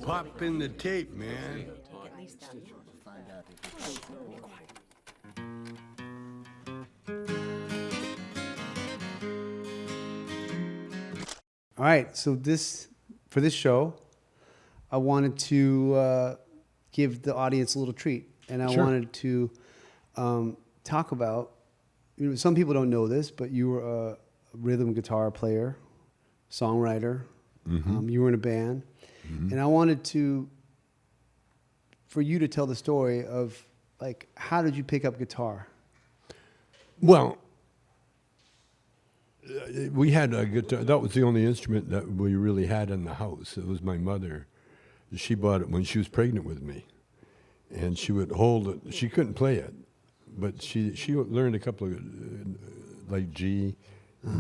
Pop in the tape, man. All right, so for this show, I wanted to give the audience a little treat, and I wanted to talk about. Some people don't know this, but you were a rhythm guitar player, songwriter. Mm-hmm. You were in a band, and I wanted for you to tell the story of like how did you pick up guitar? Well, we had a guitar. That was the only instrument that we really had in the house. It was my mother. She bought it when she was pregnant with me, and she would hold it. She couldn't play it, but she learned a couple of like G,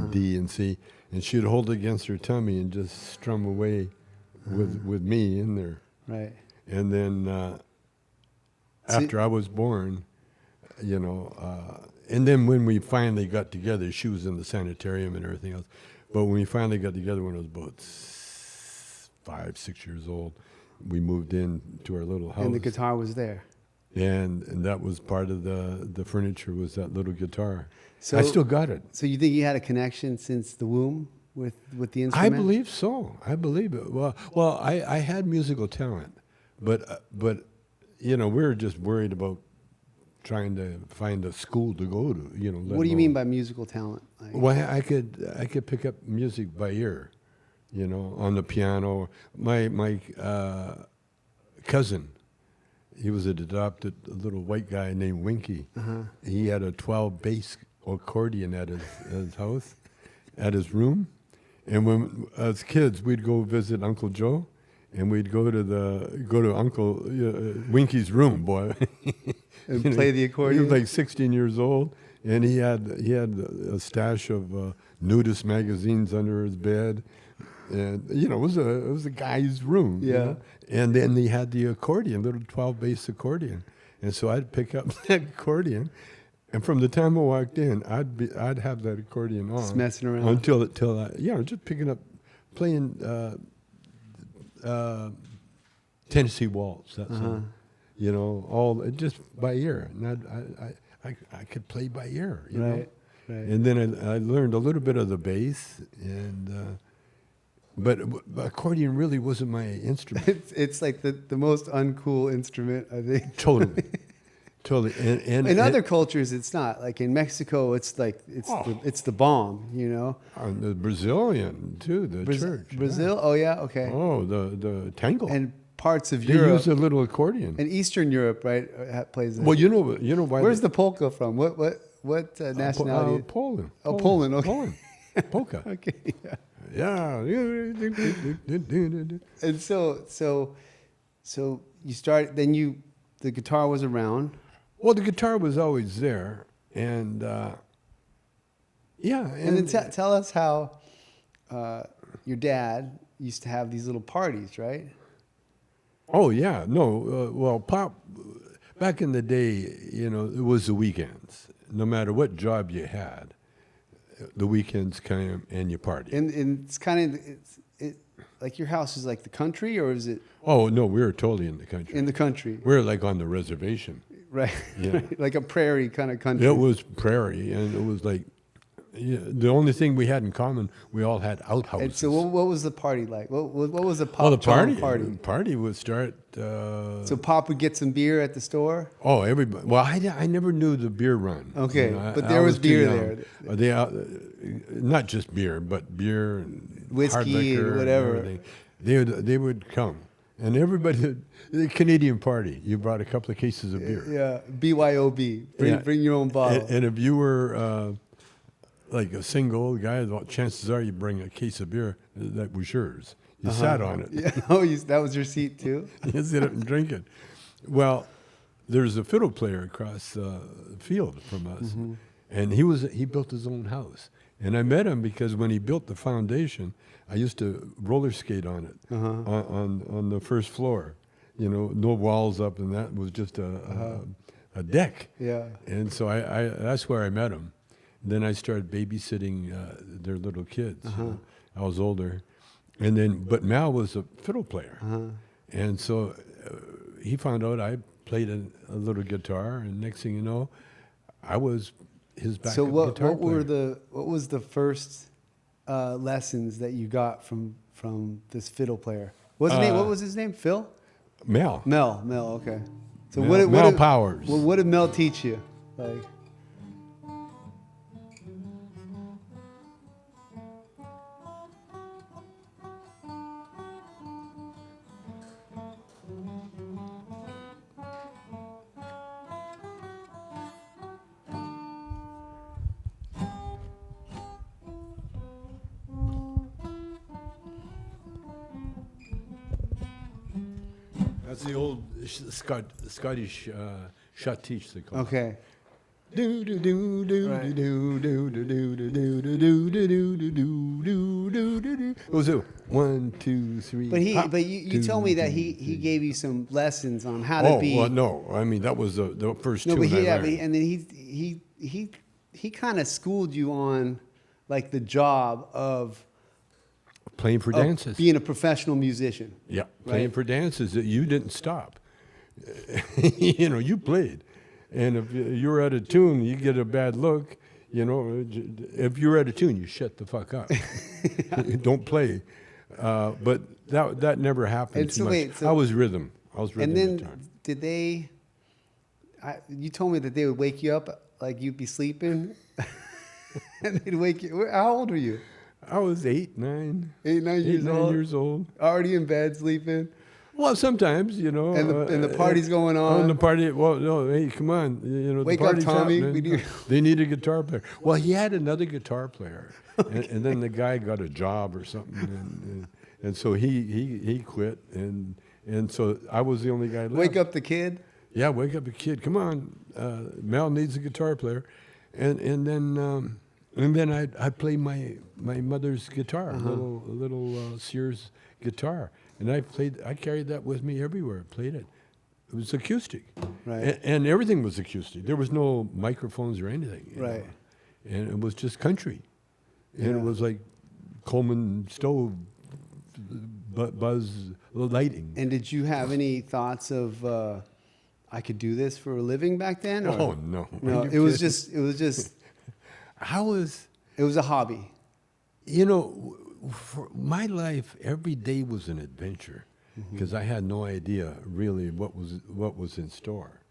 D, and C, and she'd hold it against her tummy and just strum away with me in there. Right. And then after I was born, and then when we finally got together, she was in the sanitarium and everything else. But when we finally got together when I was about 5, 6 years old, we moved in to our little house. And the guitar was there. And that was part of the furniture was that little guitar. So, I still got it. So you think you had a connection since the womb with the instrument? I believe so. I believe it. Well, I had musical talent, but we were just worried about trying to find a school to go to. What do you mean by musical talent? Like, well, I could pick up music by ear, on the piano. My cousin, he was an adopted little white guy named Winky. He had a 12 bass accordion at his house, at his room. And when as kids, we'd go visit Uncle Joe, and we'd go to Uncle Winky's room, boy, and play the accordion. He was like 16 years old, and he had a stash of nudist magazines under his bed, and it was a guy's room. Yeah. And then he had the accordion, little 12 bass accordion, and so I'd pick up that accordion. And from the time I walked in, I'd have that accordion on. Just messing around. Until I, just picking up, playing Tennessee Waltz, that song. All just by ear. And I could play by ear, know. Right. And then I learned a little bit of the bass, and but accordion really wasn't my instrument. It's like the most uncool instrument, I think. Totally. And in other cultures, it's not. Like in Mexico, it's like it's the bomb, The Brazilian too, the church. Brazil, yeah. Oh yeah, okay. Oh, the tango. And parts of they Europe. use a little accordion. And Eastern Europe, right, plays. Well, you know why. Where's the polka from? What nationality? Poland. Oh, Poland. Okay. Poland. Polka. Okay. Yeah. And so you start. Then the guitar was around. Well, the guitar was always there, and And then tell us how your dad used to have these little parties, right? Oh yeah, no. Well, Pop, back in the day, it was the weekends. No matter what job you had, the weekends came and you partied. And it's kind of like your house is like the country, or is it? Oh no, we were totally in the country. In the country. We were like on the reservation. Right. Yeah. Like a prairie kind of country. It was prairie, and it was like the only thing we had in common, we all had outhouses. And so what was the party like? What was the Pop Oh, the party. party? The party would start. So Pop would get some beer at the store? Oh, everybody. Well, I never knew the beer run. Okay, but there was beer there. Not just beer, but beer and whiskey hard liquor and whatever. And they would come. And everybody, the Canadian party, you brought a couple of cases of beer. Yeah, BYOB. Bring your own bottle. And if you were like a single guy, well, chances are you bring a case of beer that was yours. You sat on it. Yeah. Oh, that was your seat too? You sit up and drink it. Well, there's a fiddle player across the field from us, and he built his own house. And I met him because when he built the foundation, I used to roller skate on it, on the first floor. No walls up, and that was just a deck. Yeah. And so I that's where I met him. Then I started babysitting their little kids. I was older, And then, but Mal was a fiddle player. Uh-huh. And so he found out I played a little guitar, and next thing you know, I was his backup So guitar what player. what was the first lessons that you got from this fiddle player? What's his name? What was his name? Phil? Mel. Mel. Okay. So Mel Powers. What did Mel teach you? Like, That's the old Scottish schottische they call it. okay. Do do do do Right. do do do do do do do do do do do do do do do. It was a 1, 2, 3. But hop, you told me that he gave you some lessons on how to be. well, no. I mean, that was the first No, tune but I yeah, learned. and then he kind of schooled you on like the job of Playing for dances. being a professional musician. Yeah, playing Right. for dances that you didn't stop. You played. And if you're out of tune, you get a bad look. If you're out of tune, you shut the fuck up. Don't play. But that never happened And too so much. wait, so- I was rhythm. And then guitar. did they? You told me that they would wake you up like you'd be sleeping, and they'd wake you. How old were you? I was 8, 9. 8, 9 years 9 old. years old. Already in bed sleeping, Well, sometimes, and the party's going On on. the party, well, no, hey, come on, Wake the up, party's Tommy, happening. we need- They need a guitar player. Well, he had another guitar player, and then the guy got a job or something, and so he quit, and so I was the only guy left. Wake up the kid. Yeah, wake up a kid. Come on, Mel needs a guitar player, and then I play my mother's guitar, Uh-huh. a little Sears guitar, and I carried that with me everywhere. I played it. It was acoustic, Right. and everything was acoustic. There was no microphones or anything, Right. And it was just country, and Yeah. it was like Coleman stove buzz lighting. And did you have any thoughts of I could do this for a living back then? Or? Oh no! No, Are you it was kidding? just It was a hobby. For my life, every day was an adventure because I had no idea really what was in store,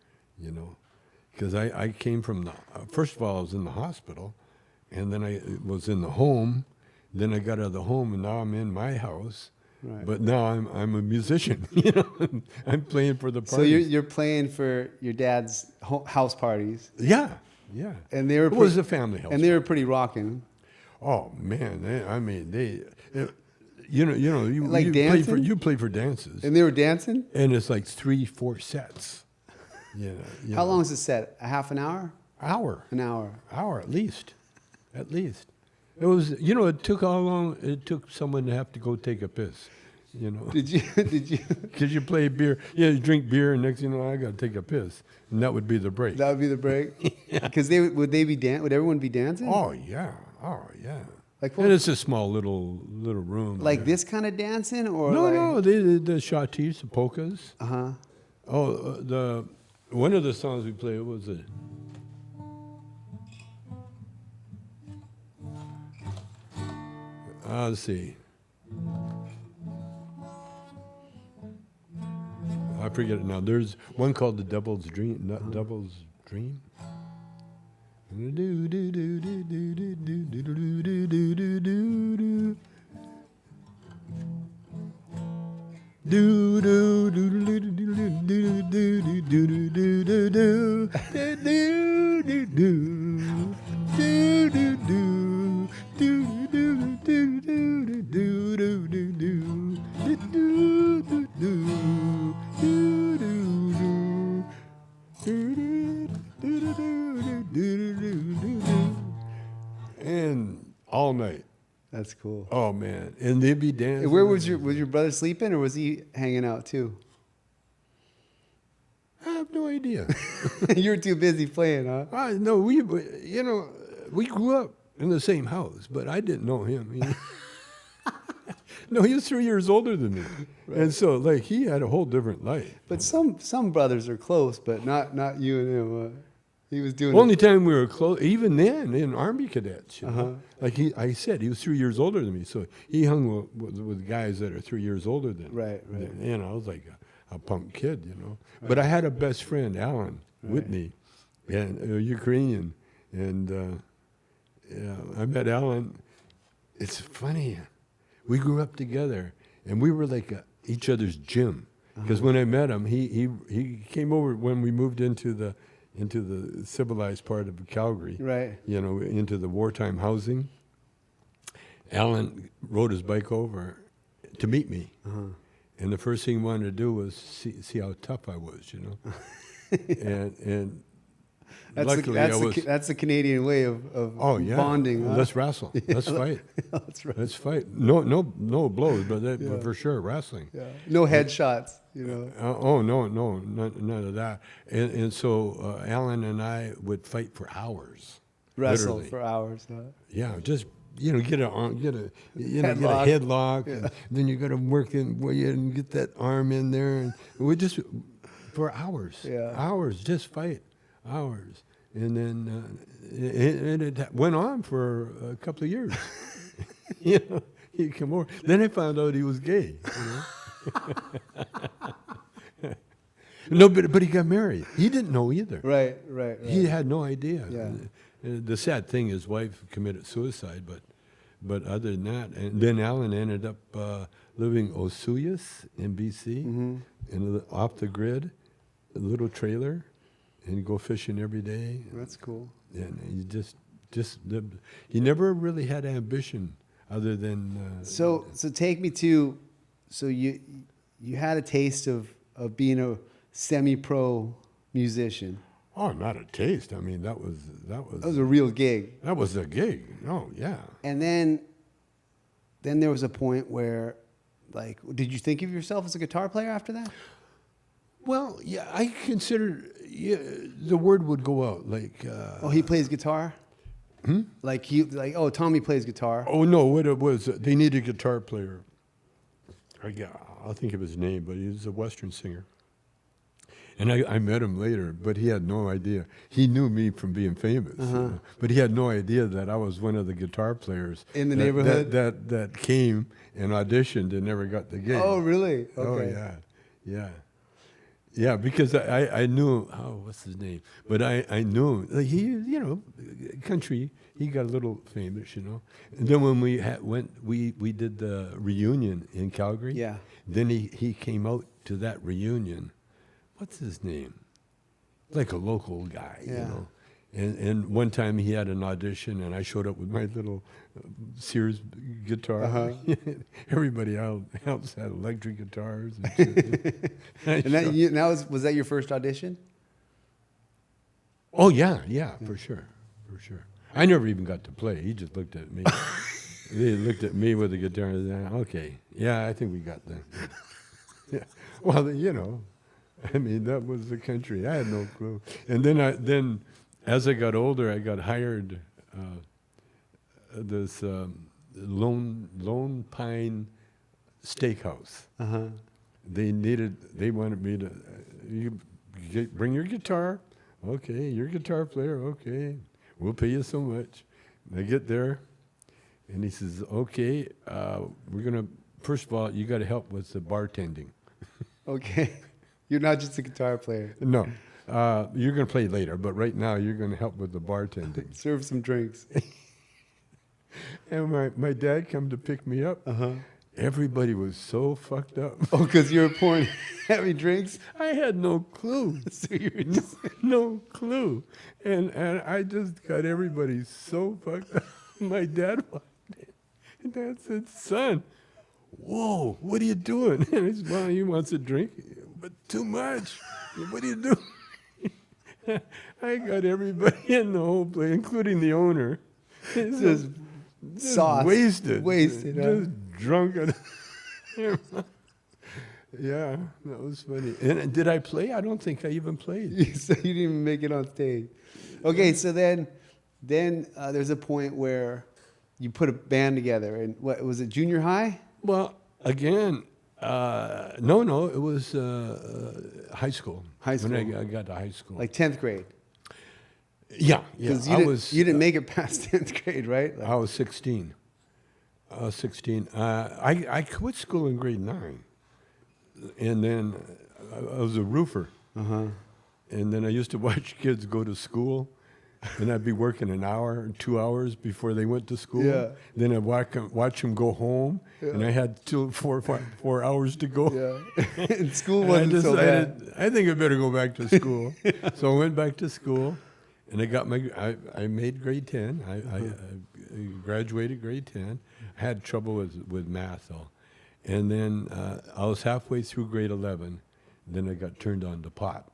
because I came from first of all I was in the hospital, and then I was in the home, then I got out of the home, and now I'm in my house. Right. But now I'm a musician, I'm playing for the parties. So you're playing for your dad's house parties, yeah, and they were it was a family house. and they were pretty rocking. Oh man, Like dancing? you play for dances, And they were dancing. and it's like 3-4 sets. How long is the set? A half an hour? Hour An hour. at least. It was it took how long it took someone to have to go take a piss, Did you? because you play beer, you drink beer, and next thing you know I got to take a piss, and that would be the break. That would be the break. Because would everyone be dancing? Oh yeah. Like what? And it's a small little room. Like there. this kind of dancing, or No, they did the schottische, the polkas. Uh huh. Oh, one of the songs we played was a. Let's see. I forget it now. There's one called "The Devil's Dream." Not Devil's Dream. And all night. That's cool. Oh man. And they'd be dancing. Where was your brother sleeping, or was he hanging out too? I have no idea. You were too busy playing, huh? No, we grew up in the same house, but I didn't know him. No, he was 3 years older than me. Right. And so, like, he had a whole different life. But some brothers are close, but not you and him. He was doing Only time we were close, even then, in Army cadets. You know? Uh-huh. Like I said, he was 3 years older than me. So he hung with guys that are 3 years older than me. Right. You know, I was like a punk kid, you know. Right. But I had a best friend, Alan, with me, and Ukrainian. And I met Alan. It's funny. We grew up together, and we were like each other's gym. Because when I met him, he came over when we moved into the civilized part of Calgary. Right. You know, into the wartime housing. Alan rode his bike over to meet me. And the first thing he wanted to do was see how tough I was, you know. and that's the Canadian way of bonding. Huh? Let's wrestle. Let's fight. That's right. Let's fight. No blows, but for sure wrestling. Yeah. No headshots. You know. None of that. And so Alan and I would fight for hours. Wrestle literally. for hours. Huh? Yeah, just get a headlock. Yeah. And then you got to work in and get that arm in there, and we just for hours. Yeah. Hours, just fight. Hours. And then it went on for a couple of years. You know, he'd come over. Then I found out he was gay. You know? No, but he got married. He didn't know either. Right. He had no idea. Yeah. The sad thing, his wife committed suicide, but other than that, and then Alan ended up living Osuyas in BC, off the grid, a little trailer. And go fishing every day. That's cool. And he just lived. He never really had ambition other than. So take me to, so you had a taste of being a semi-pro musician. Oh, not a taste. I mean, that was a real gig. That was a gig. Oh, yeah. And then there was a point where, like, did you think of yourself as a guitar player after that? Well, yeah, I considered the word would go out like. He plays guitar. Tommy plays guitar. Oh no, what it was? They needed a guitar player. I'll think of his name, but he was a Western singer. And I met him later, but he had no idea. He knew me from being famous, but he had no idea that I was one of the guitar players in the neighborhood that came and auditioned and never got the gig. Oh, really? Okay. Oh, yeah. Yeah, because I knew, what's his name? But I knew him. Like he, you know, country. He got a little famous, you know. And then when we did the reunion in Calgary. Yeah. Then he came out to that reunion. What's his name? Like a local guy, you know. And one time he had an audition, and I showed up with my little Sears guitar. Everybody else had electric guitars. And was that your first audition? Oh yeah, for sure. I never even got to play. He just looked at me. He looked at me with the guitar and said, "Okay, yeah, I think we got that." Yeah. Well, you know, I mean, that was the country. I had no clue. And then. As I got older, I got hired this Lone Pine Steakhouse. They wanted me to bring your guitar. Okay, you're a guitar player. Okay, we'll pay you so much. And I get there, and he says, "Okay, we're gonna. First of all, you got to help with the bartending." Okay, you're not just a guitar player. No. You're going to play later, but right now you're going to help with the bartending. Serve some drinks. And my dad come to pick me up. Everybody was so fucked up. Oh, because you were pouring heavy drinks? I had no clue. So you were just no clue. And I just got everybody so fucked up. My dad walked in. And Dad said, "Son, whoa, what are you doing?" And I said, "Well, he wants a drink, but too much. What are you doing?" I got everybody in the whole place, including the owner. Just sauce. Wasted. Huh? Just drunk. Yeah, that was funny. And did I play? I don't think I even played. So you didn't even make it on stage. Okay, so then there's a point where you put a band together. And what was it, junior high? Well, Again, no, it was high school. High When school. I got to high school. Like 10th grade. Yeah. Because I you didn't make it past 10th grade, right? Like, I was 16. I was 16. I quit school in grade 9. And then I was a roofer. uh-huh. And then I used to watch kids go to school. And I'd be working an hour, 2 hours before they went to school. Yeah. Then I'd watch them go home. Yeah. And I had 4 hours to go. Yeah. And school And wasn't so bad. I think I better go back to school. So I went back to school, and I made grade 10. I graduated grade 10. I had trouble with math though, and then I was halfway through grade 11. Then I got turned on to pot.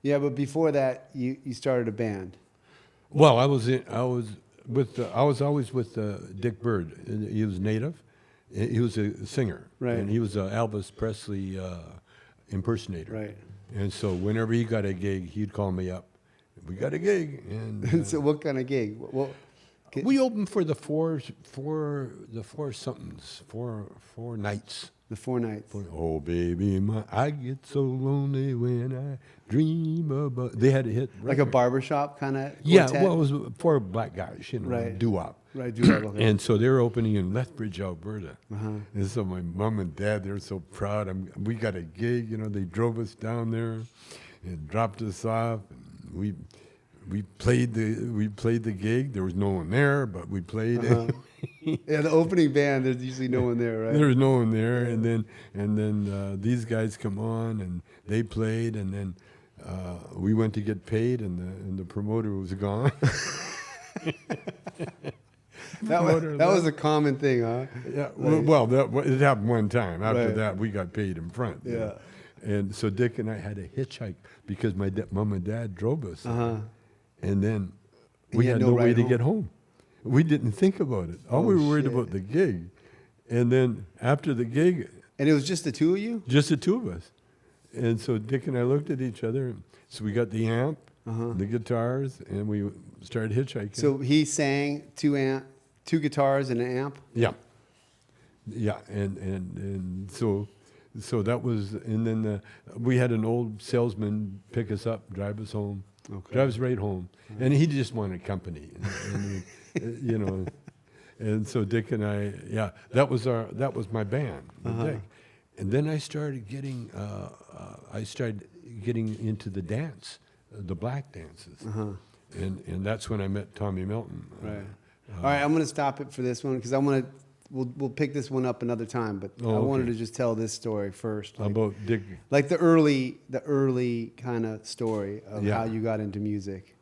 Yeah, but before that, you started a band. Well, I was always with Dick Bird. He was native. He was a singer, Right. And he was an Elvis Presley impersonator, Right. And so whenever he got a gig, he'd call me up. We got a gig, and So what kind of gig? Well, we opened for the four nights. the 4 nights. Oh baby, I get so lonely when I dream about. They had a hit Like a record. barbershop kind of Yeah, quartet? well, it was 4 black guys, Right. doo-wop. Right, do that. Okay. And so they were opening in Lethbridge, Alberta. Uh-huh. And so my mom and dad, they were so proud. We got a gig, they drove us down there and dropped us off. And we played the gig. There was no one there, but we played. Uh-huh. Yeah, the opening band, there's usually no one there, right? There was no one there, and then these guys come on and they played, and then we went to get paid, and the promoter was gone. That was a common thing, huh? Yeah, Like- well, it happened one time. After Right. that, we got paid in front. Yeah. And so Dick and I had to hitchhike because my mom and dad drove us. Uh-huh. And then And we you had had no no way ride to home? get home. We didn't think about it. All Oh, we were worried shit. about the gig. And then after the gig, And it was just the two of you? just the two of us. And so Dick and I looked at each other. So we got the amp, Uh-huh. the guitars, and we started hitchhiking. So he sang 2 guitars and an amp? Yeah, yeah, and so that was, and then we had an old salesman pick us up, drive us home, Okay. drive us right home, and he just wanted company, and and so Dick and I, yeah, that was my band, with Uh-huh. Dick, and then I started getting into the dance, the black dances, Uh-huh. and that's when I met Tommy Milton. Right. All right, I'm going to stop it for this one because we'll pick this one up another time, but Oh, I wanted okay. to just tell this story first. Like, About Dick. like the early kind of story of Yeah. how you got into music.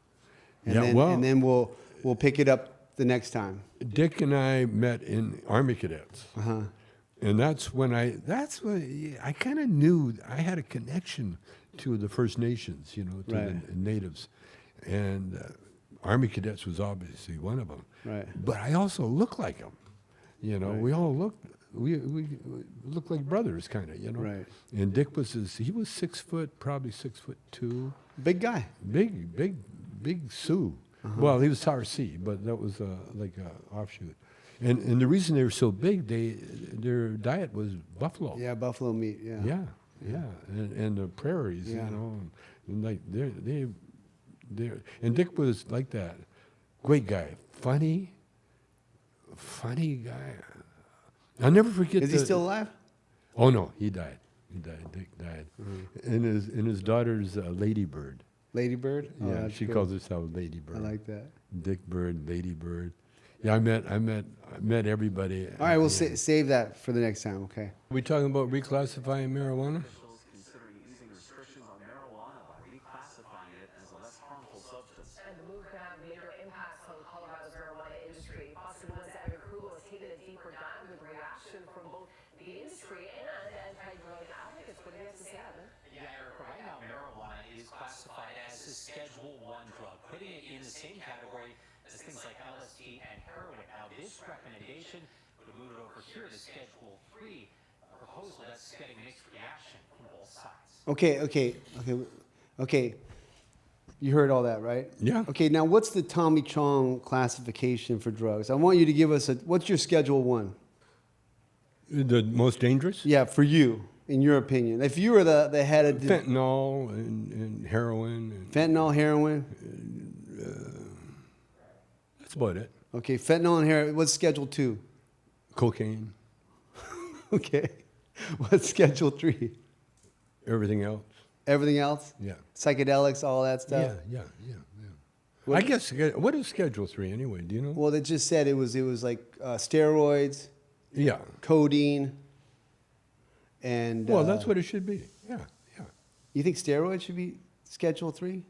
And Yeah, then, well- and then we'll pick it up the next time. Dick and I met in Army Cadets. Uh-huh. And that's when I kind of knew I had a connection to the First Nations, to Right. the natives. And Army Cadets was obviously one of them. Right. But I also look like them. Right. We all looked, we looked like brothers kind of, Right. And Dick he was 6 foot, probably 6'2". Big guy. Big Sioux. Uh-huh. Well, he was Tower C, but that was like an offshoot. And the reason they were so big, their diet was buffalo. Yeah, buffalo meat. Yeah. Yeah. And the prairies, Yeah. and like and Dick was like that. Great guy, funny guy. I'll never forget. Is he still alive? Oh no, he died. Dick died. Mm-hmm. And his daughter's Lady Bird. Lady Bird? Oh, Yeah, that's she cool. calls herself Lady Bird. I like that. Dick Bird, Lady Bird. Yeah, I met everybody. All right, we'll save that for the next time, okay? We talking about reclassifying marijuana? Officials considering easing restrictions on marijuana by reclassifying it as a less harmful substance. And the move could have major impacts on Colorado's marijuana industry. Boston was that approval has taken a deeper dive with reaction from both the industry and anti-drug advocates. What do you have to say, Evan? Yeah, Eric, right now marijuana is classified as a Schedule 1 drug, putting it in the same category as things like LSD and heroin. Now, this recommendation would move it over here to Schedule 3, a proposal that's getting mixed reaction from both sides. Okay. You heard all that, right? Yeah. Okay, now what's the Tommy Chong classification for drugs? I want you to give us what's your Schedule 1? The most dangerous? Yeah, for you, in your opinion. If you were the head of Fentanyl and heroin. And fentanyl, heroin. that's about it. Okay, fentanyl and heroin. What's Schedule 2? Cocaine, Okay. What's Schedule 3? everything else. Everything else? Yeah. Psychedelics, all that stuff? Yeah. I guess, what is Schedule 3 anyway? Do you know? Well, they just said it was like steroids, Yeah. codeine, and... Well, that's what it should be. Yeah. You think steroids should be Schedule 3?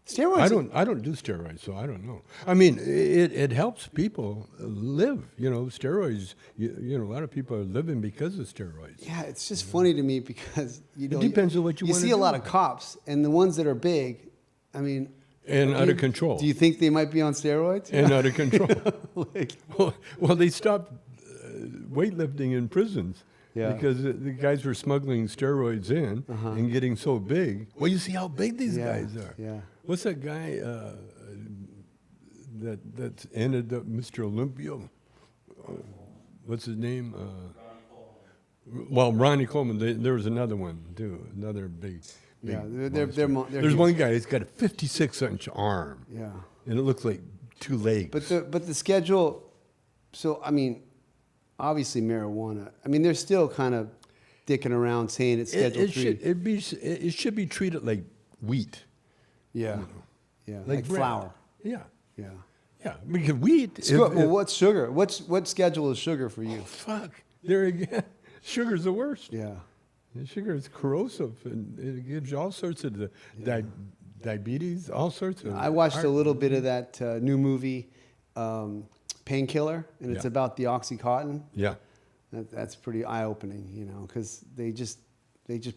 Steroids... I don't do steroids, so I don't know. I mean, it helps people live. Steroids. A lot of people are living because of steroids. Yeah, it's just funny to me because, It depends on what you You wanna see a do. lot of cops, and the ones that are big, I mean... And out of control. Do you think they might be on steroids? And out of control. Like- well, they stopped weightlifting in prisons. Yeah. Because the guys were smuggling steroids in and getting so big. Well, you see how big these guys are. Yeah. What's that guy that ended up Mr. Olympia? What's his name? Ronnie Coleman. There was another one too. Another big. Yeah, monster. they're There's huge. one guy. He's got a 56-inch arm. Yeah. And it looks like 2 legs. But the schedule, so I mean, obviously marijuana. I mean, they're still kind of dicking around saying it's Schedule 3. It should be treated like wheat. Yeah, yeah, like bread. flour. Yeah. Yeah. Yeah. Because wheat. Well, what's sugar? What schedule is sugar for you? Fuck. There again. Sugar's the worst. Yeah. Sugar is corrosive and it gives you all sorts of diabetes, all sorts of. I watched a little bit of that new movie, Painkiller, and it's Yeah. about the OxyContin. Yeah. That's pretty eye-opening, because they just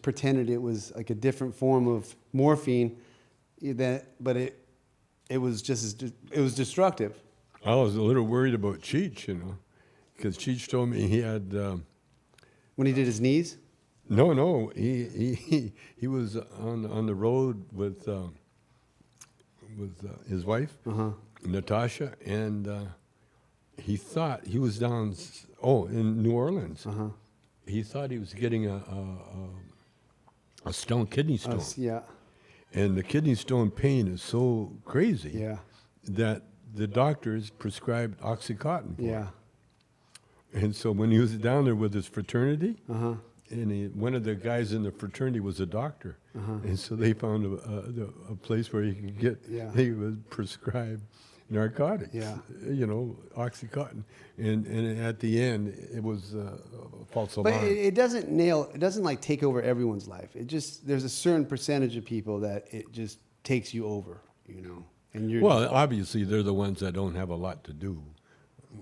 pretended it was like a different form of morphine, but it was it was destructive. I was a little worried about Cheech, because Cheech told me he had. When he did his knees. No, he was on the road with his wife, Natasha, and he thought he was down. In New Orleans. He thought he was getting a kidney stone. Yeah. And the kidney stone pain is so crazy Yeah. that the doctors prescribed OxyContin for Yeah. him. And so when he was down there with his fraternity, and one of the guys in the fraternity was a doctor, and so they found a place where he could get. Yeah. He was prescribed narcotics. Yeah. OxyContin, and at the end it was a false But alarm. it doesn't like take over everyone's life. There's a certain percentage of people that it just takes you over, and you're. Well, obviously they're the ones that don't have a lot to do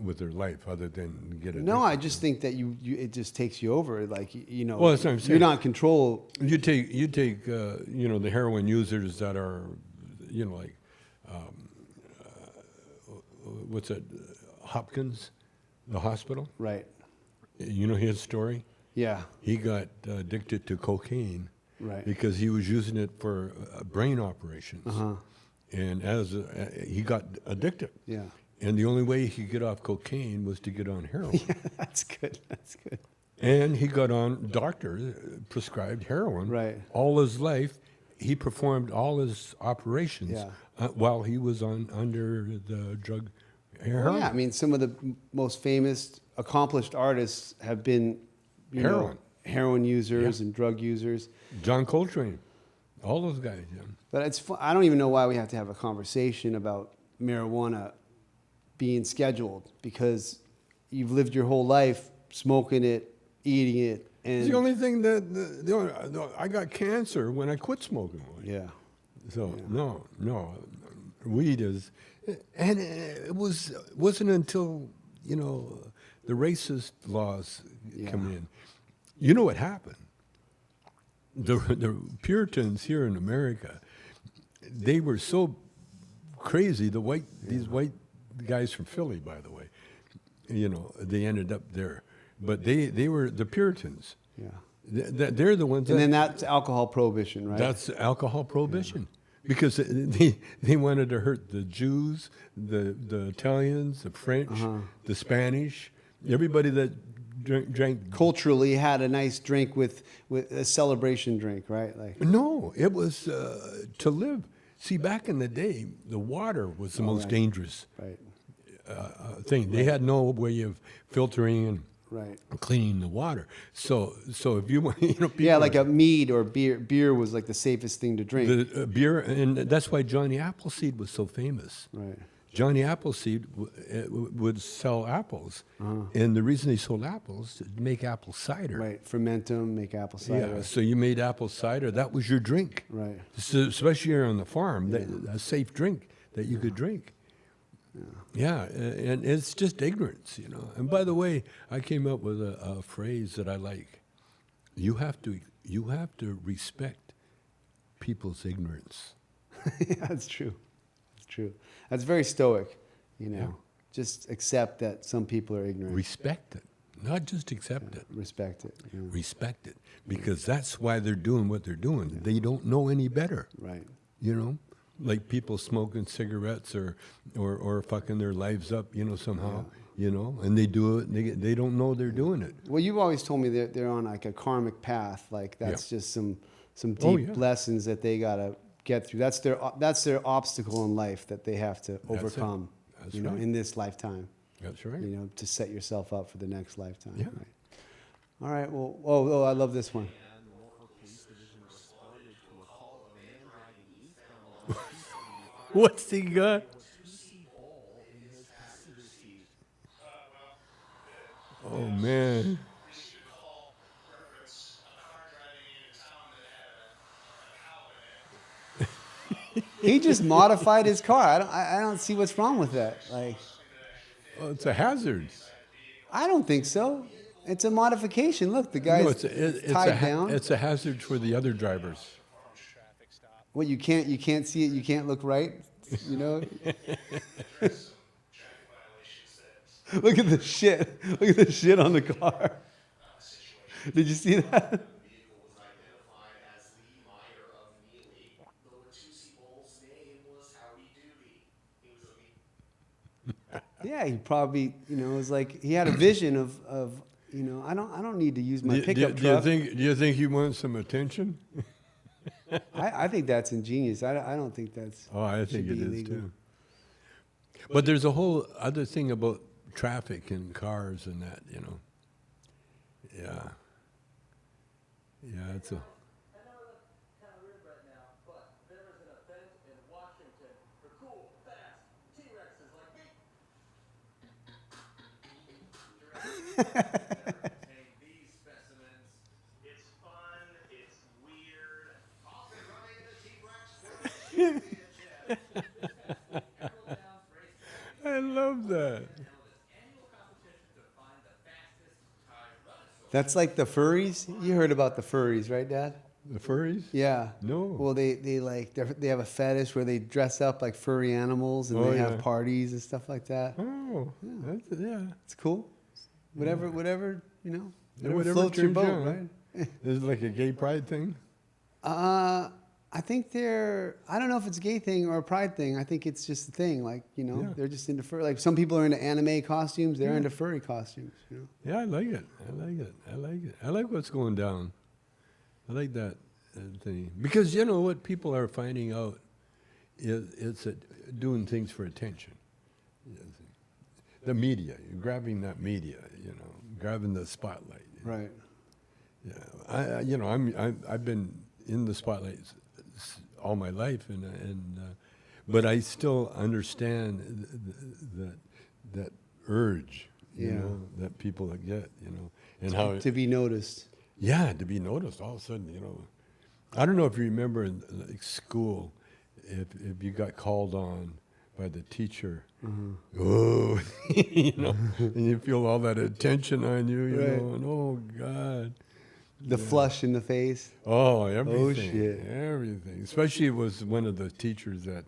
with their life other than get it. No, I just think that it just takes you over. Like, Well, that's what I'm saying. you're not in control. You take the heroin users that are, like, what's that, Hopkins, the hospital. Right. You know his story? Yeah. He got addicted to cocaine. Right. Because he was using it for brain operations. And he got addicted. Yeah. And the only way he could get off cocaine was to get on heroin. Yeah, that's good. That's good. And he got on prescribed heroin. Right. All his life, he performed all his operations Yeah. while he was under the drug heroin. Well, yeah, I mean, some of the most famous, accomplished artists have been heroin users and drug users. John Coltrane, all those guys. Yeah. But I don't even know why we have to have a conversation about marijuana being scheduled, because you've lived your whole life smoking it, eating it, and It's the only thing that I got cancer when I quit smoking weed. yeah. So no, weed is, and it wasn't until the racist laws come in. You know what happened? The Puritans here in America, they were so crazy. These white guys from Philly, by the way, they ended up there, but they were the Puritans. Yeah. They're the ones. And then that's alcohol prohibition, right? That's alcohol prohibition. Because they wanted to hurt the Jews, the Italians, the French, the Spanish, everybody that drank. culturally had a nice drink with a celebration drink, right? Like, No, it was to live. See, back in the day, the water was the most right. dangerous right, thing. They had no way of filtering and right. cleaning the water. So if you want, people Yeah, like a mead or beer. Beer was like the safest thing to drink. the beer, and that's why Johnny Appleseed was so famous. Right. Johnny Appleseed would sell apples, and the reason he sold apples to make apple cider. Right. Ferment them, make apple cider. Yeah, so you made apple cider. That was your drink. Right. So, especially here on the farm, a safe drink that you could drink. Yeah, and it's just ignorance, And by the way, I came up with a phrase that I like. You have to respect people's ignorance. Yeah, that's true. That's true. That's very stoic, Yeah. Just accept that some people are ignorant. Respect it, not just accept it. Respect it. Respect it, because that's why they're doing what they're doing. They don't know any better. Right. Like people smoking cigarettes or fucking their lives up, somehow, and they do it. And they don't know they're doing it. Well, you've always told me that they're on like a karmic path. Like that's just some deep Oh, yeah. lessons that they gotta get through. That's their obstacle in life that they have to it. overcome. That's right. In this lifetime. That's right. To set yourself up for the next lifetime. Yeah. Right. All right. Well, I love this one. What's he got? Oh man. He just modified his car. I don't see what's wrong with that. Like, Oh, it's a hazard. I don't think so. It's a modification. Look, the guy's No, it's tied down. It's a hazard for the other drivers. What you can't see it. You can't look right. Look at the shit. Look at the shit on the car. Did you see that? Yeah, he probably, was like he had a vision of I don't need to use my pickup truck. Do you think he wants some attention? I think that's ingenious. I don't think that's. Oh, I think should it be is illegal. too. But there's a whole other thing about traffic and cars and that, Yeah. Yeah, it's a. I know that's kind of weird right now, but there is an event in Washington for cool, fast T-Rexes like me. Contain these specimens. It's fun. It's weird. I'll be running the T-Rex for I love that. That's like the furries. You heard about the furries, right, Dad? The furries? Yeah. No. Well, they have a fetish where they dress up like furry animals and Oh, they yeah. have parties and stuff like that. Oh, yeah. It's cool. Whatever, whatever Whatever floats your turns boat, you on. right? Is it like a gay pride thing? I think I don't know if it's a gay thing or a pride thing. I think it's just a thing. Like, Yeah. they're just into fur. Like some people are into anime costumes. They're into furry costumes, Yeah, I like it. I like what's going down. I like that thing. Because you know what people are finding out is doing things for attention. The media, you're grabbing that media, grabbing the spotlight. Right. Yeah, I've been in the spotlight all my life, but I still understand that urge, Yeah. that people get, and how To be noticed. to be noticed all of a sudden, I don't know if you remember in like school, if you got called on by the teacher, oh, and you feel all that attention on you, Right. and oh God. The flush in the face. Oh, everything. shit. Everything. Especially it was one of the teachers that,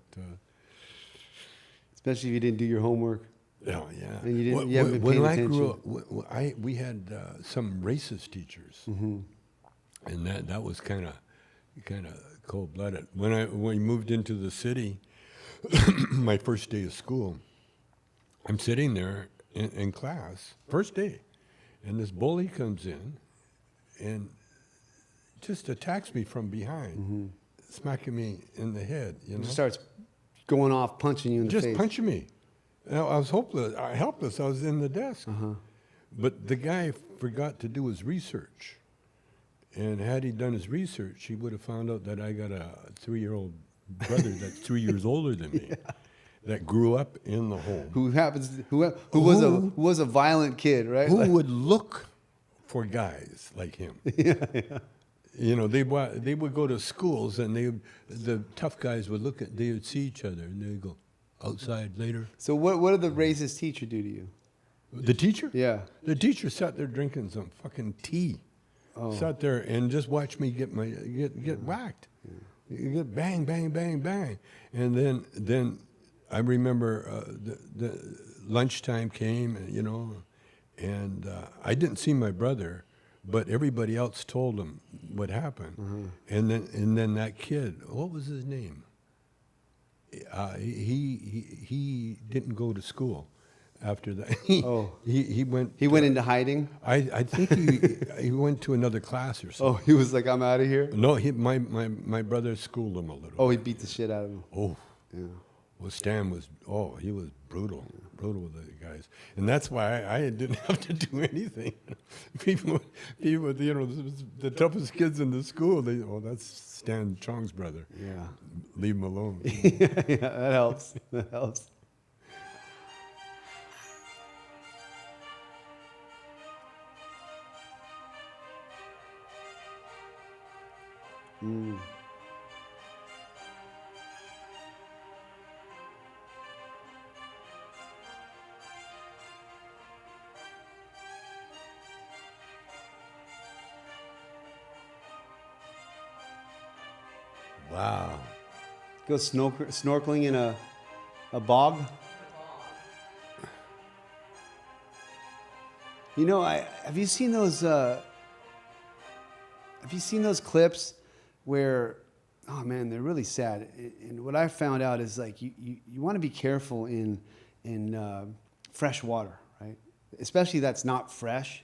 Especially if you didn't do your homework. oh, yeah. And you Wh- haven't been when paying I attention. grew up, we had some racist teachers. Mm-hmm. And that was kind of cold-blooded. When we moved into the city, my first day of school, I'm sitting there in class, first day, And this bully comes in and just attacks me from behind, smacking me in the head. You know, Just starts going off, punching you in the just face. punching me. Now, I was helpless. I was in the desk. But the guy forgot to do his research. And had he done his research, he would have found out that I got a 3-year-old brother that's 3 years older than me that grew up in the home. Who was a violent kid, right? Who Like- would look for guys like him? You know, they would go to schools and the tough guys would they would see each other and they'd go outside later. So what did the racist teacher do to you? The teacher? Yeah. The teacher sat there drinking some fucking tea. Sat there and just watched me get whacked. You get bang, bang, bang, bang. And then I remember the lunchtime came, you know, and I didn't see my brother, but everybody else told him what happened. And then that kid, what was his name? He didn't go to school after that. He went. He went into hiding. I think he went to another class or something. Oh, he was like, I'm out of here. No, my brother schooled him a little. Oh, he beat the shit out of him. Oh. Yeah. Well, Stan was, he was brutal with the guys. And that's why I didn't have to do anything. people, you know, the toughest kids in the school, that's Stan Chong's brother. Yeah. Leave him alone. Yeah, that helps. That helps. Wow. Go snorkeling in a bog. You know, have you seen those? Have you seen those clips where? Oh man, they're really sad. And what I found out is like you want to be careful in fresh water, right? Especially that's not fresh,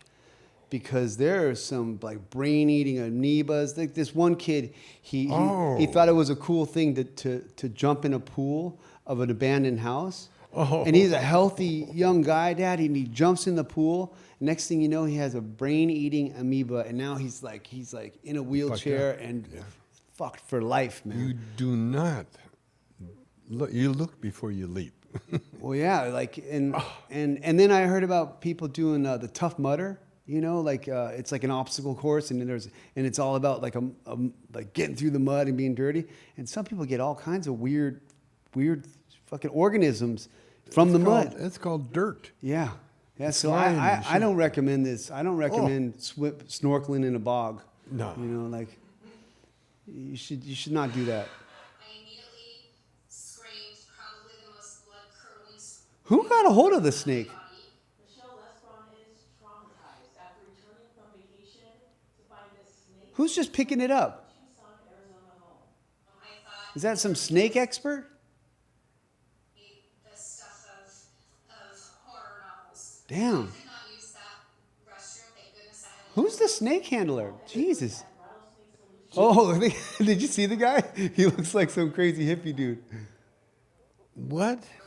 because there are some like brain-eating amoebas. Like this one kid, he thought it was a cool thing to jump in a pool of an abandoned house. Oh. And he's a healthy young guy, Dad, and he jumps in the pool. Next thing you know, he has a brain-eating amoeba, and now he's like in a wheelchair and fucked for life, man. You do not look. You look before you leap. Well, yeah, like and then I heard about people doing the Tough Mudder. You know, like it's like an obstacle course, and it's all about like like getting through the mud and being dirty. And some people get all kinds of weird fucking organisms from the mud. It's called dirt. Yeah. So slime and I shit. don't recommend this. I don't recommend snorkeling in a bog. No. You know, like you should not do that. I immediately screamed probably the most blood-curdling Who got a hold of the snake? Michelle Lesbron is traumatized after returning from vacation to find this snake Who's just picking it up? Tucson, Arizona home. I thought Is that some snake expert? the stuff of horror novels. Damn. I did not use that restroom. Thank goodness I had Who's the snake handler? Jesus. Oh, did you see the guy? He looks like some crazy hippie dude. What? She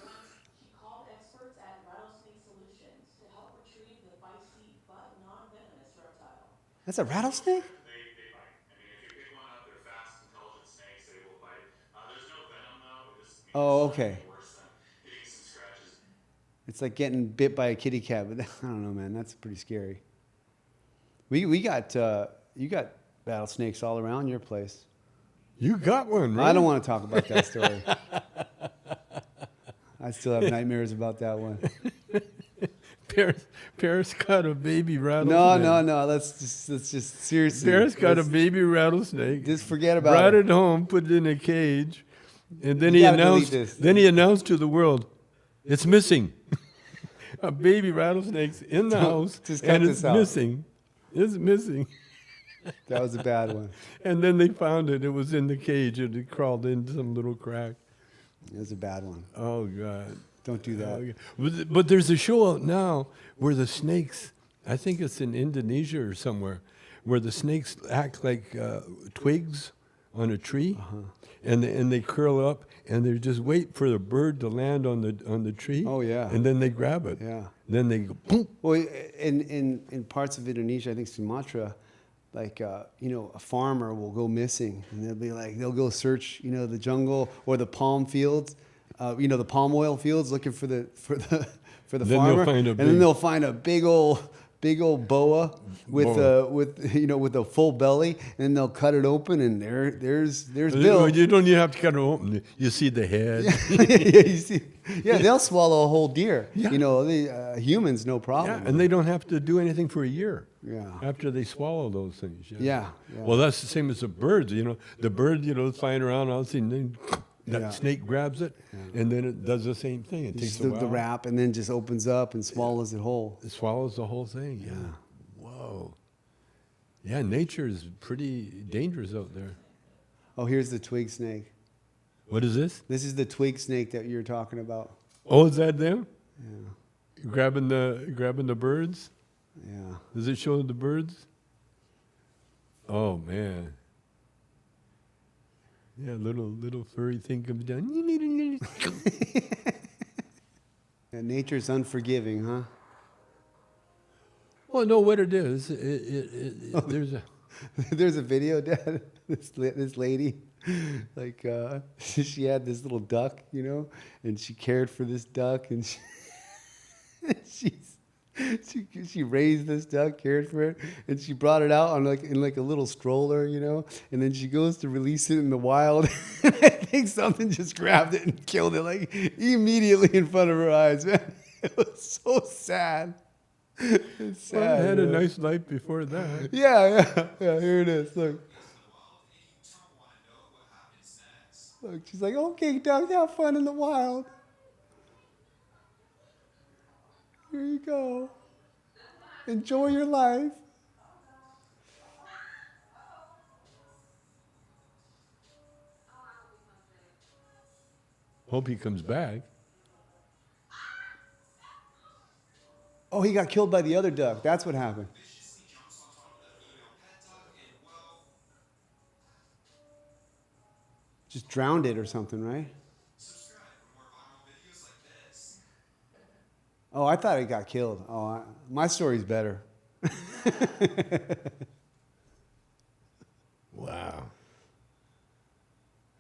called experts at Rattlesnake Solutions to help retrieve the feisty but non-venomous reptile. That's a rattlesnake? They bite. I mean, if you pick one up, they're fast, intelligent snakes. They will bite. There's no venom though. It just means Oh, it's okay. worse than getting some scratches. It's like getting bit by a kitty cat, but I don't know, man. That's pretty scary. We got you got rattlesnakes all around your place. You got one, right? I don't want to talk about that story. I still have nightmares about that one. Paris got a baby rattlesnake. No. Let's just seriously. Paris got a let's baby rattlesnake. Just forget about brought it. it home, put it in a cage, and then You he gotta delete announced. this. Then he announced to the world, "It's missing. A baby rattlesnake's in the house, just cut and this it's out. missing. It's missing." That was a bad one. And then they found it. It was in the cage, and it crawled into some little crack. It was a bad one. Oh God! Don't do that. But there's a show out now where the snakes I think it's in Indonesia or somewhere, where the snakes act like twigs on a tree, and they curl up and they just wait for the bird to land on the tree. Oh, yeah. And then they grab it. Yeah. Then they go boom. Well, in parts of Indonesia, I think Sumatra, like a farmer will go missing, and they'll go search the jungle or the palm fields, the palm oil fields, looking for the Then they'll farmer, find a and then big- they'll find a big old boa with a full belly, and they'll cut it open, and there's Bill. You don't even have to cut it open. You see the head. You see, they'll swallow a whole deer. Yeah. The humans, no problem. Yeah, and they don't have to do anything for a year. Yeah. After they swallow those things. Yeah. Well, that's the same as the birds. The bird, is flying around, all of a sudden, then that Yeah. snake grabs it, and then it does the same thing. It takes Just a while. the wrap, and then just opens up and swallows it whole. It swallows the whole thing. Yeah. Whoa. Yeah, nature is pretty dangerous out there. Oh, here's the twig snake. What is this? This is the twig snake that you're talking about. Oh, is that them? Yeah. Grabbing the birds? Yeah. Does it show the birds? Oh man. Yeah, little furry thing comes down. Yeah, nature's unforgiving, huh? Well, no, what it is, there's a. There's a video, Dad. This lady, like, she had this little duck, and she cared for this duck, and she raised this duck, cared for it, and she brought it out in a little stroller, and then she goes to release it in the wild, and I think something just grabbed it and killed it, like, immediately in front of her eyes, man. It was so sad. It's sad. Well, I had a man. nice life before that. Yeah. Here it is. Look. Look, she's like, okay, Doug, have fun in the wild. Here you go. Enjoy your life. Hope he comes back. Oh, he got killed by the other duck. That's what happened. Just drowned it or something, right? Oh, I thought it got killed. Oh, my story's better. Wow.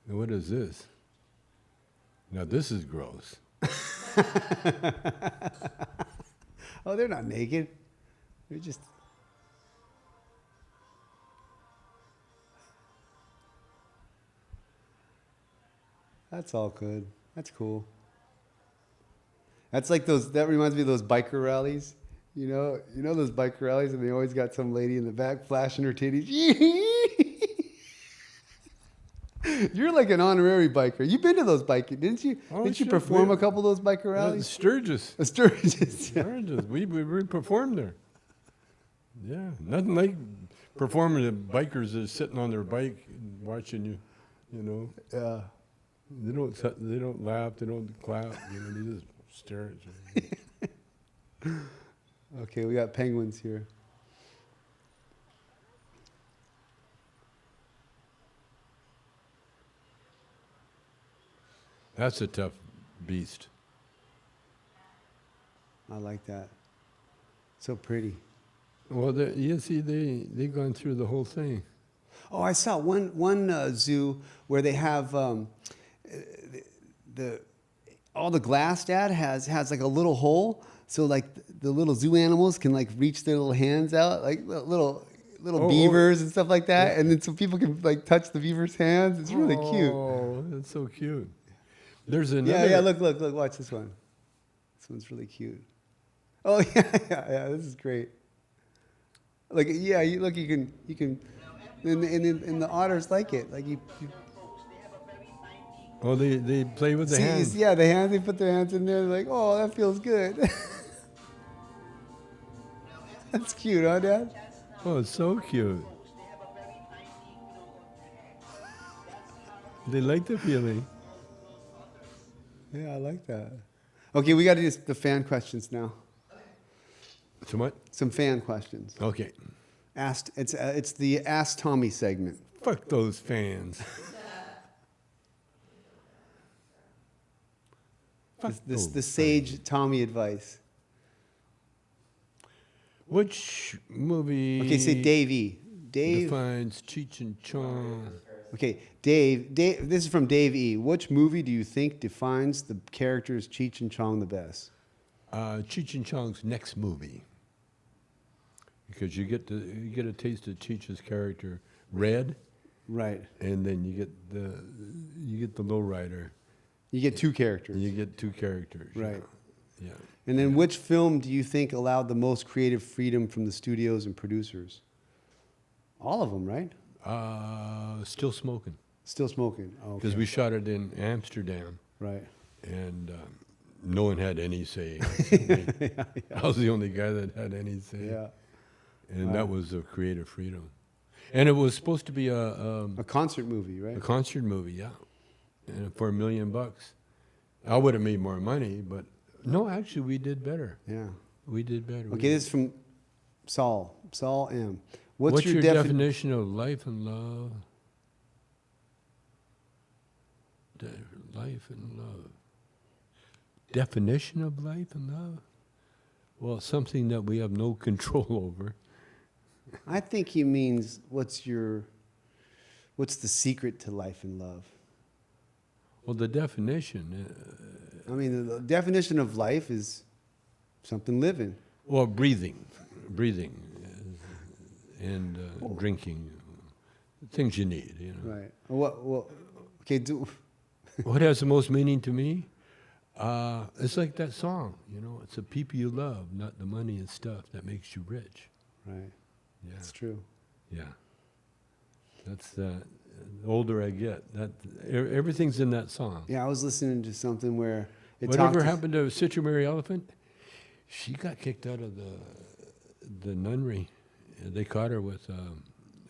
Now, what is this? Now, this is gross. Oh, they're not naked. They're just... That's all good. That's cool. That's like that reminds me of those biker rallies. You know those biker rallies, and they always got some lady in the back flashing her titties. You're like an honorary biker. You've been to those biking, didn't you? Oh, Didn't you sure. perform a couple of those biker rallies? Sturgis. Sturgis. Yeah. Sturgis. We performed there. Yeah, nothing like performing to bikers that are sitting on their bike and watching you. Yeah. They don't laugh. They don't clap. They just stare at you. Okay, we got penguins here. That's a tough beast. I like that. So pretty. Well, they've gone through the whole thing. Oh, I saw one zoo where they have all the glass, Dad, has like a little hole, so like the little zoo animals can like reach their little hands out, like little beavers and stuff like that, and then so people can like touch the beaver's hands. It's really cute. Oh, that's so cute. There's another. Yeah. Look. Watch this one. This one's really cute. Oh yeah. This is great. Like yeah, you can, and the otters like it. Like you Oh, they play with the hands. Yeah, the hands. They put their hands in there. They're like, oh, that feels good. That's cute, huh, Dad? Oh, it's so cute. They like the feeling. Yeah, I like that. Okay, we got to do the fan questions now. So what? Some fan questions. Okay. It's the Ask Tommy segment. Fuck those fans. Fuck This those the sage Tommy advice. Which movie Okay, say Dave E. Dave. defines Cheech and Chong? Okay, Dave. This is from Dave E. Which movie do you think defines the characters Cheech and Chong the best? Cheech and Chong's next movie. Because you get a taste of Cheech's character, Red, Right. and then you get the lowrider. You get two characters. You get two characters. Right. Yeah. And then which film do you think allowed the most creative freedom from the studios and producers? All of them, right? Still Smoking. Still Smoking. Oh, Because okay. we shot it in Amsterdam, Right. and no one had any say. I was the only guy that had any say. Yeah. And that was a creative freedom. And it was supposed to be a A concert movie, right? concert movie, yeah. And for $1 million. I would have made more money, but no, actually, we did better. Yeah. We did better. Okay, this is from Saul. Saul M. What's your definition of life and love? Life and love. Definition of life and love? Well, something that we have no control over. I think he means what's the secret to life and love? Well, the definition, I mean, the definition of life is something living. well, breathing, and drinking, things you need. You know. Right. Well, okay, What has the most meaning to me? It's like that song, you know. It's the people you love, not the money and stuff, that makes you rich. right. Yeah, That's true. yeah. That's the older I get, that everything's in that song. Yeah, I was listening to something where it Whatever talked. happened to Citrus Mary Elephant? She got kicked out of the nunnery. They caught her with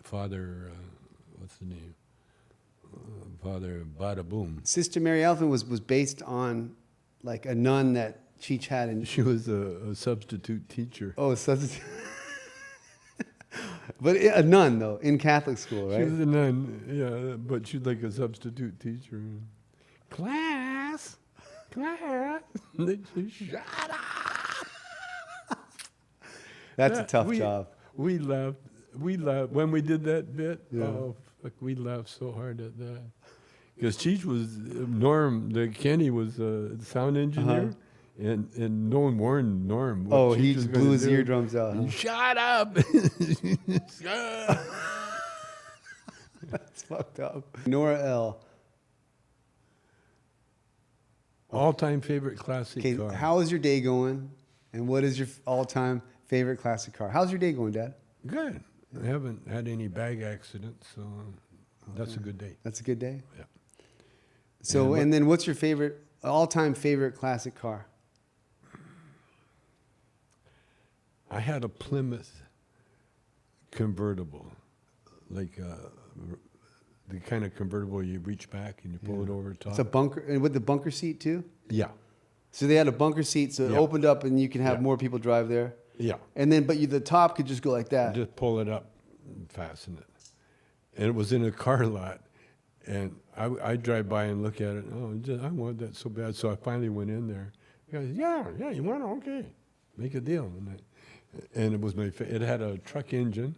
Father, what's the name? Father Bada Boom. Sister Mary Elephant was based on like a nun that Cheech had in. She was a substitute teacher. Oh, substitute. But a nun though in Catholic school, She right? was a nun, yeah, but she's like a substitute teacher. Class. Shut up. That's a tough we, job. We laughed when we did that bit. Yeah. Oh, fuck, we laughed so hard at that. Because Cheech was Norm, Kenny was the sound engineer, and no one warned Norm. what Oh, Cheech he was just gonna blew his do. eardrums out. Huh? Shut up! Shut up. That's fucked up. Nora L. All-time favorite classic Okay, car. how is your day going? And what is your all-time favorite classic car? How's your day going, Dad? Good. I haven't had any bag accidents, so that's a good day. That's a good day. Yeah. So, And and then what's your all-time favorite classic car? I had a Plymouth convertible, like the kind of convertible you reach back and you pull it over the top. It's a bunker, and with the bunker seat too. Yeah, So they had a bunker seat, so it Yeah. opened up, and you can have Yeah. more people drive there. yeah. And then, but the top could just go like that. Just pull it up and fasten it. And it was in a car lot. And I drive by and look at it. Oh, I want that so bad. So I finally went in there. The guy said, yeah, you want it? Okay. Make a deal. And it was it had a truck engine.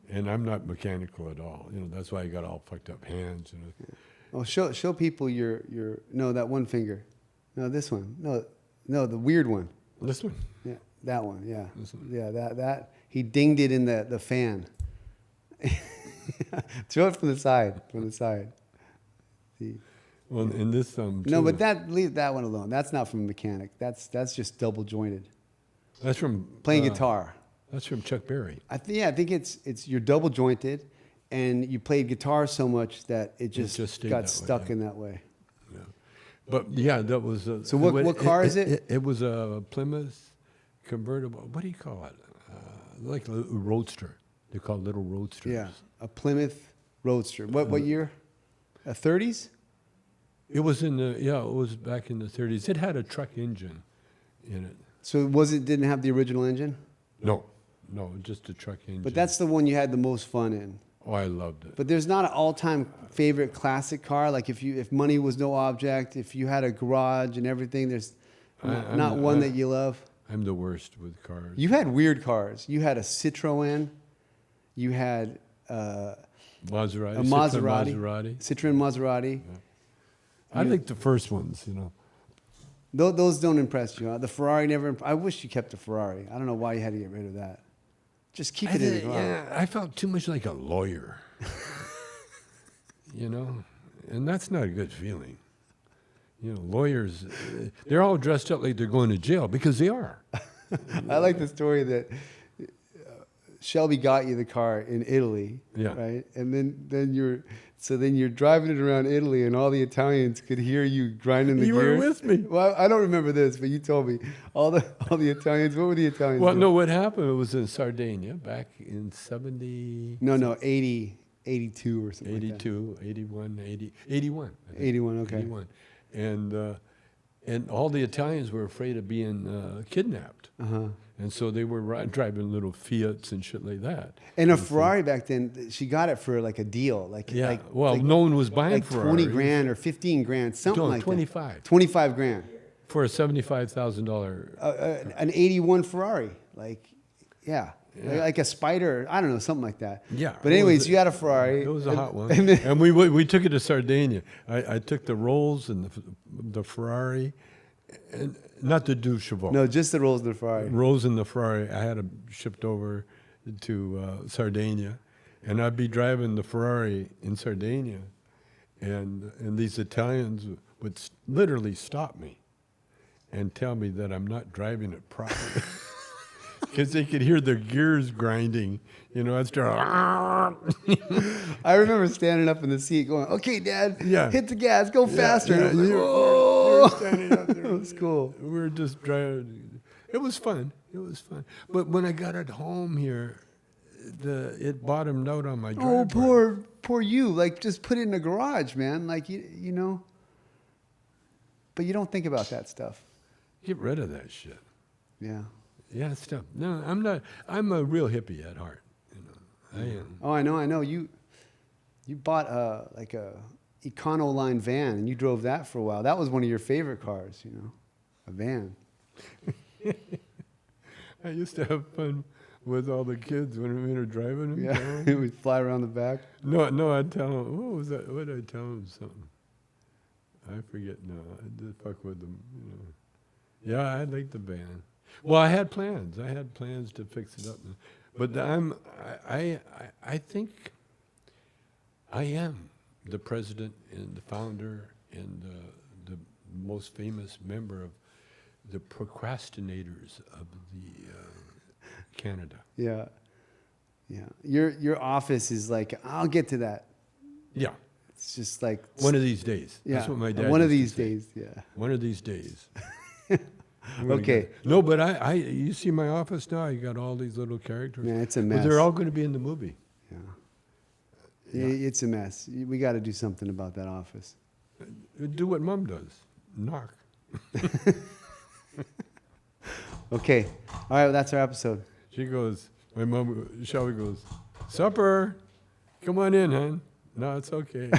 And I'm not mechanical at all. You know, that's why I got all fucked up hands. Oh, show people your no, that one finger. No, this one. No, the weird one. This one. Yeah, that one. Yeah, This one. yeah, that he dinged it in the fan. Throw it from the side. See. Well, and this No, too. but leave that one alone. That's not from a mechanic. That's just double jointed. That's from Playing guitar. That's from Chuck Berry. I think it's you're double jointed, and you played guitar so much that it just just stayed got that way, stuck yeah. in that way. Yeah. But yeah, that was. So what car is it? It was a Plymouth convertible. What do you call it? Like a little roadster. They call it little roadsters. Yeah, a Plymouth Roadster. What year? 30s? It was it was back in the 30s. It had a truck engine in it. So didn't have the original engine? No, just a truck engine. But that's the one you had the most fun in. Oh, I loved it. But there's not an all-time favorite classic car. Like if money was no object, if you had a garage and everything, there's not one that you love. I'm the worst with cars. You had weird cars. You had a Citroen. You had Maserati. a Maserati. Citroen Maserati. Yeah. I like the first ones, you know. Those don't impress you. Huh? The Ferrari never. I wish you kept the Ferrari. I don't know why you had to get rid of that. Just keep it in the garage. Yeah, I felt too much like a lawyer. You know, and that's not a good feeling. You know, lawyers, they're all dressed up like they're going to jail because they are. I like the story that Shelby got you the car in Italy, Yeah. right? And then you're driving it around Italy, and all the Italians could hear you grinding the You were gears. with me. Well, I don't remember this, but you told me all the Italians. What were the Italians? Well, doing? no, what happened, it was in Sardinia back in 70, No, 80, 82 or something. 82, 81, 81. I think. 81, okay. 81. And all the Italians were afraid of being kidnapped. Uh-huh. And so they were driving little Fiats and shit like that. And a Ferrari back then, she got it for like a deal, Yeah, no one was buying like Ferraris. 20 grand or 15 grand, something No, like 25. that. 25 grand. For a $75,000. An 81 Ferrari, like a Spider, I don't know, something like that. Yeah. But anyways, you had a Ferrari. It was a hot one. and then- And we took it to Sardinia. I took the Rolls and the Ferrari, and not the Deux Chevaux. no, just the Rolls of the Ferrari. Rolls and the Ferrari. I had them shipped over to Sardinia, and I'd be driving the Ferrari in Sardinia, and these Italians would literally stop me and tell me that I'm not driving it properly. Because they could hear their gears grinding, you know. I'd start. I remember standing up in the seat going, okay, Dad, Yeah. hit the gas, go faster. Yeah, And I was like, you "Oh." were standing up there. It was cool. We were just driving. It was fun. It was fun. But when I got it home here, it bottomed out on my driveway. Oh, poor you. Like, just put it in the garage, man. Like, you know. But you don't think about that stuff. Get rid of that shit. Yeah. Yeah, stuff. No, I'm not. I'm a real hippie at heart. You know, I am. Oh, I know. You bought a Econoline van, and you drove that for a while. That was one of your favorite cars, you know, a van. I used to have fun with all the kids when we were driving them. Yeah, it would fly around the back. No, I'd tell them. What was that? What did I tell them? Something. I forget now. I did fuck with them. You know. Yeah, I liked the van. Well, I had plans. I had plans to fix it up, but I think I am the president and the founder and the most famous member of the procrastinators of the Canada. Yeah. Your office is like, I'll get to that. Yeah. It's just like One of these days. yeah. That's what my dad One of used to these say. days, yeah. One of these days. Okay. No, but you see my office now. You got all these little characters. Yeah, it's a But mess. they're all going to be in the movie. Yeah. It's a mess. We got to do something about that office. Do what Mom does. Knock. Okay. All right. Well, that's our episode. She goes. My mom, Shelby goes. Supper. Come on in, hon. No, it's okay.